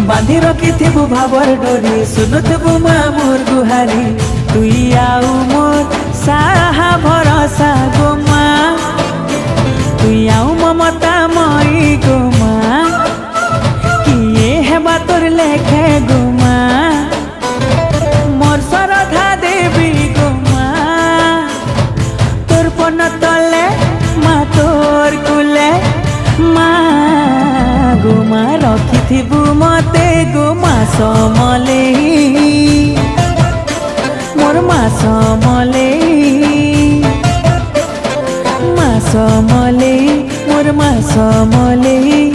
बांधी रखिथिबु भावर डोरी सुनुथबु माँ मोर गुहारी तुई आउ मोर साहा भरोसा गो माँ तुई आउ ममता मई गो माँ किए हेबा तोर लेखे गो माँ मोर श्रद्धा देवी गो माँ तोर पन तले माँ तोर कुले माँ गो माँ रखिथिबु मते गो माँ समलेई मोर माँ समलेई माँ समलेई मोर माँ समलेई।